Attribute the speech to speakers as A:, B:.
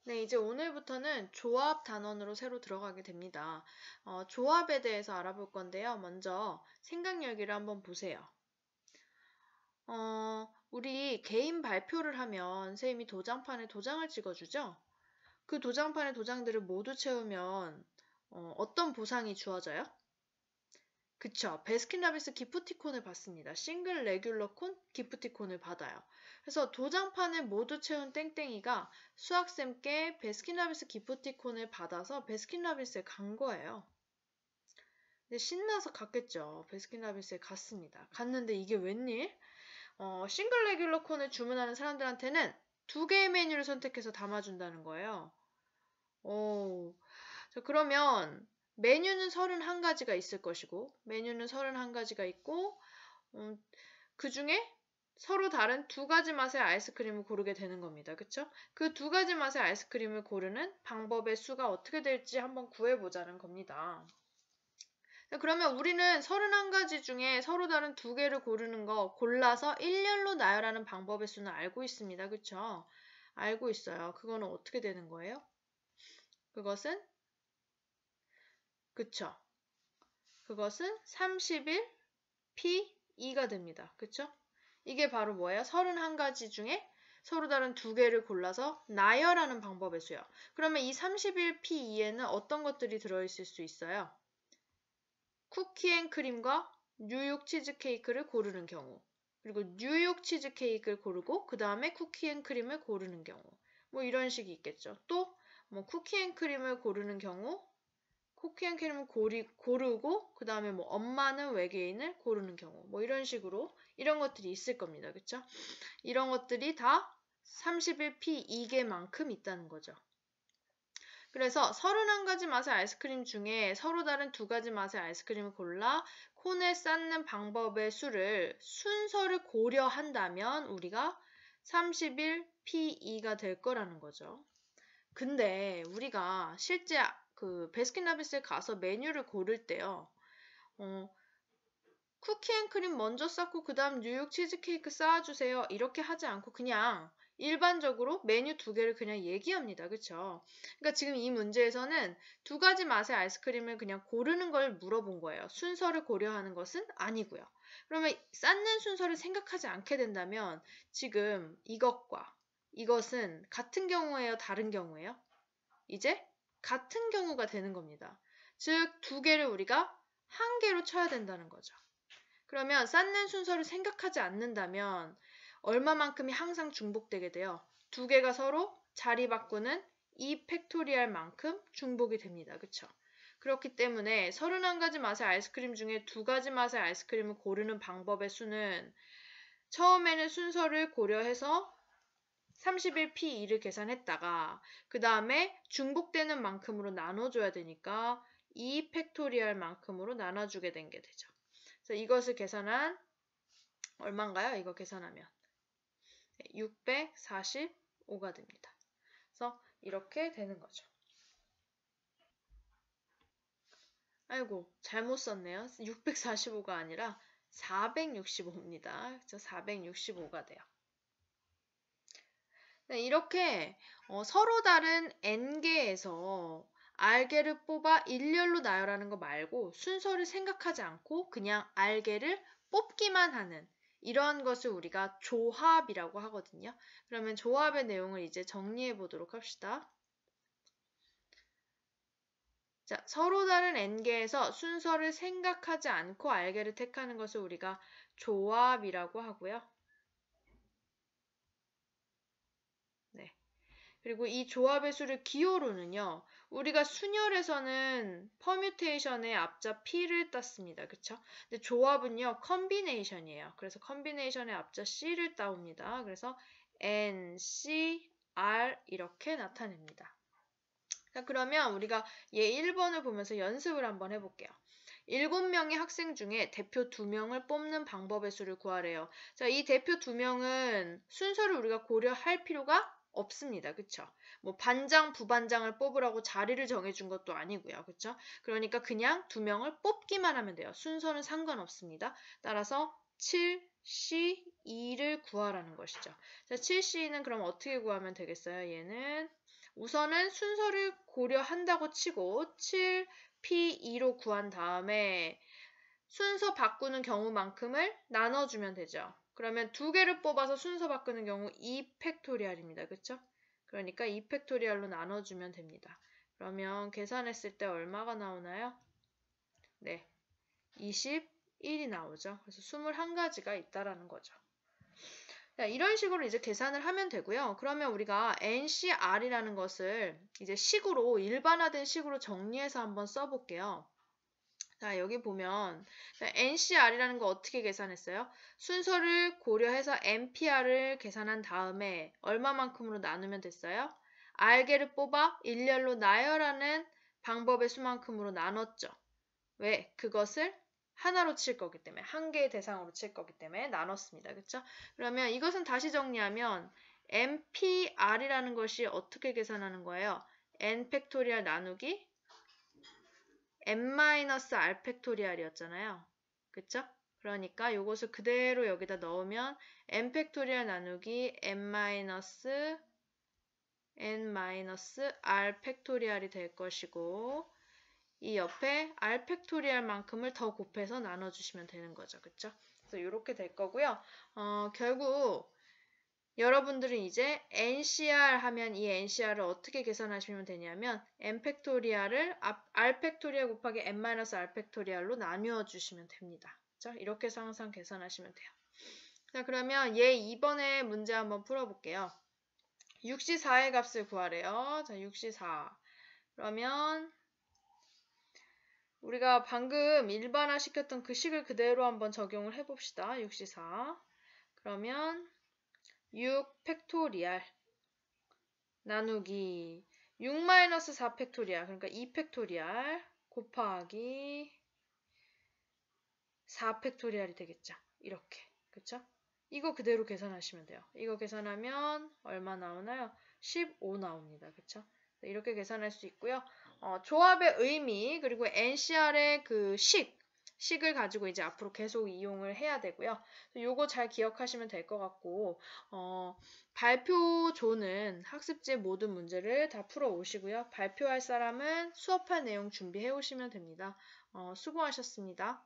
A: 네, 이제 오늘부터는 조합 단원으로 새로 들어가게 됩니다. 조합에 대해서 알아볼 건데요. 먼저 생각열기를 한번 보세요. 우리 개인 발표를 하면 선생님이 도장판에 도장을 찍어주죠? 그 도장판에 도장들을 모두 채우면 어떤 보상이 주어져요? 그쵸. 베스킨라빈스 기프티콘을 받습니다. 싱글 레귤러 콘 기프티콘을 받아요. 그래서 도장판을 모두 채운 땡땡이가 수학쌤께 베스킨라빈스 기프티콘을 받아서 베스킨라빈스에 간 거예요. 근데 신나서 갔겠죠. 베스킨라빈스에 갔습니다. 갔는데 이게 웬일? 싱글 레귤러 콘을 주문하는 사람들한테는 2개의 메뉴를 선택해서 담아준다는 거예요. 자, 그러면 메뉴는 31가지가 있을 것이고, 메뉴는 31가지가 있고, 그 중에 서로 다른 2가지 맛의 아이스크림을 고르게 되는 겁니다. 그쵸? 그 2가지 맛의 아이스크림을 고르는 방법의 수가 어떻게 될지 한번 구해보자는 겁니다. 자, 그러면 우리는 31가지 중에 서로 다른 2개를 고르는 거 골라서 일렬로 나열하는 방법의 수는 알고 있습니다. 그쵸? 알고 있어요. 그거는 어떻게 되는 거예요? 그것은 그쵸? 그것은 31 P2가 됩니다. 그쵸? 이게 바로 뭐예요? 31가지 중에 서로 다른 2개를 골라서 나열하는 방법의 수요. 그러면 이 31P2에는 어떤 것들이 들어있을 수 있어요? 쿠키앤크림과 뉴욕 치즈케이크를 고르는 경우, 그리고 뉴욕 치즈케이크를 고르고 그 다음에 쿠키앤크림을 고르는 경우, 뭐 이런 식이 있겠죠. 또 뭐 쿠키앤크림을 고르는 경우 쿠키앤크림을 고르고 그 다음에 뭐 엄마는 외계인을 고르는 경우 뭐 이런 식으로 이런 것들이 있을 겁니다. 그쵸? 이런 것들이 다 31P 2개만큼 있다는 거죠. 그래서 31가지 맛의 아이스크림 중에 서로 다른 2가지 맛의 아이스크림을 골라 콘에 쌓는 방법의 수를 순서를 고려한다면 우리가 31P2가 될 거라는 거죠. 근데 우리가 실제 그 베스킨라빈스에 가서 메뉴를 고를 때요. 쿠키앤크림 먼저 쌓고 그 다음 뉴욕 치즈케이크 쌓아주세요. 이렇게 하지 않고 그냥 일반적으로 메뉴 2개를 그냥 얘기합니다. 그쵸? 그러니까 지금 이 문제에서는 2가지 맛의 아이스크림을 그냥 고르는 걸 물어본 거예요. 순서를 고려하는 것은 아니고요. 그러면 쌓는 순서를 생각하지 않게 된다면 지금 이것과 이것은 같은 경우예요? 다른 경우예요? 이제 같은 경우가 되는 겁니다. 즉, 2개를 우리가 한 개로 쳐야 된다는 거죠. 그러면 쌓는 순서를 생각하지 않는다면 얼마만큼이 항상 중복되게 돼요? 2개가 서로 자리 바꾸는 2 팩토리얼만큼 중복이 됩니다. 그쵸? 그렇기 때문에 31가지 맛의 아이스크림 중에 2가지 맛의 아이스크림을 고르는 방법의 수는 처음에는 순서를 고려해서 31P2를 계산했다가 그 다음에 중복되는 만큼으로 나눠줘야 되니까 2 팩토리얼 만큼으로 나눠주게 된 게 되죠. 그래서 이것을 계산한 얼마인가요? 이거 계산하면 645가 됩니다. 그래서 이렇게 되는 거죠. 아이고 잘못 썼네요. 645가 아니라 465입니다. 그래서 465가 돼요. 네, 이렇게 서로 다른 n개에서 r개를 뽑아 일렬로 나열하는 거 말고 순서를 생각하지 않고 그냥 r개를 뽑기만 하는 이러한 것을 우리가 조합이라고 하거든요. 그러면 조합의 내용을 이제 정리해 보도록 합시다. 자, 서로 다른 n개에서 순서를 생각하지 않고 r개를 택하는 것을 우리가 조합이라고 하고요. 네. 그리고 이 조합의 수를 기호로는요. 우리가 순열에서는 퍼뮤테이션의 앞자 P를 땄습니다. 그쵸? 근데 조합은요. 컨비네이션이에요. 그래서 컨비네이션의 앞자 C를 따옵니다. 그래서 N, C, R 이렇게 나타냅니다. 자, 그러면 우리가 얘 1번을 보면서 연습을 한번 해볼게요. 7명의 학생 중에 대표 2명을 뽑는 방법의 수를 구하래요. 자, 이 대표 2명은 순서를 우리가 고려할 필요가 없습니다. 그쵸? 뭐 반장, 부반장을 뽑으라고 자리를 정해준 것도 아니고요. 그쵸? 그러니까 그냥 2명을 뽑기만 하면 돼요. 순서는 상관없습니다. 따라서 7C2를 구하라는 것이죠. 자, 7C는 그럼 어떻게 구하면 되겠어요? 얘는 우선은 순서를 고려한다고 치고 7P2로 구한 다음에 순서 바꾸는 경우만큼을 나눠주면 되죠. 그러면 두 개를 뽑아서 순서 바꾸는 경우 2팩토리얼입니다. 그쵸? 그러니까 2팩토리얼로 나눠주면 됩니다. 그러면 계산했을 때 얼마가 나오나요? 네, 21이 나오죠. 그래서 21가지가 있다라는 거죠. 자, 이런 식으로 이제 계산을 하면 되고요. 그러면 우리가 NCR이라는 것을 이제 식으로 일반화된 식으로 정리해서 한번 써볼게요. 자, 여기 보면 NCR이라는 거 어떻게 계산했어요? 순서를 고려해서 NPR을 계산한 다음에 얼마만큼으로 나누면 됐어요? R개를 뽑아 일렬로 나열하는 방법의 수만큼으로 나눴죠. 왜? 그것을 하나로 칠 거기 때문에, 한 개의 대상으로 칠 거기 때문에 나눴습니다. 그쵸? 그러면 이것은 다시 정리하면 NPR이라는 것이 어떻게 계산하는 거예요? N 팩토리얼 나누기 n-r 팩토리얼이었잖아요. 그쵸? 그러니까 이것을 그대로 여기다 넣으면 n 팩토리얼 나누기 n-r 팩토리얼이 될 것이고 이 옆에 r 팩토리얼만큼을 더 곱해서 나눠주시면 되는 거죠. 그쵸? 그래서 이렇게 될 거고요. 결국 여러분들은 이제 NCR 하면 이 NCR을 어떻게 계산하시면 되냐면 n 팩토리얼을 r 팩토리얼 곱하기 n-r 팩토리얼로 나누어 주시면 됩니다. 자, 이렇게 해서 항상 계산하시면 돼요. 자, 그러면 얘 2번의 문제 한번 풀어볼게요. 6시4의 값을 구하래요. 자, 6시4. 그러면 우리가 방금 일반화 시켰던 그 식을 그대로 한번 적용을 해봅시다. 6시4. 그러면 6 팩토리얼 나누기 6-4 팩토리얼 그러니까 2 팩토리얼 곱하기 4 팩토리얼이 되겠죠. 이렇게. 그쵸? 이거 그대로 계산하시면 돼요. 이거 계산하면 얼마 나오나요? 15 나옵니다. 그쵸? 이렇게 계산할 수 있고요. 조합의 의미 그리고 NCR의 그 식을 가지고 이제 앞으로 계속 이용을 해야 되고요. 요거 잘 기억하시면 될 것 같고 발표조는 학습지 모든 문제를 다 풀어 오시고요. 발표할 사람은 수업할 내용 준비해 오시면 됩니다. 수고하셨습니다.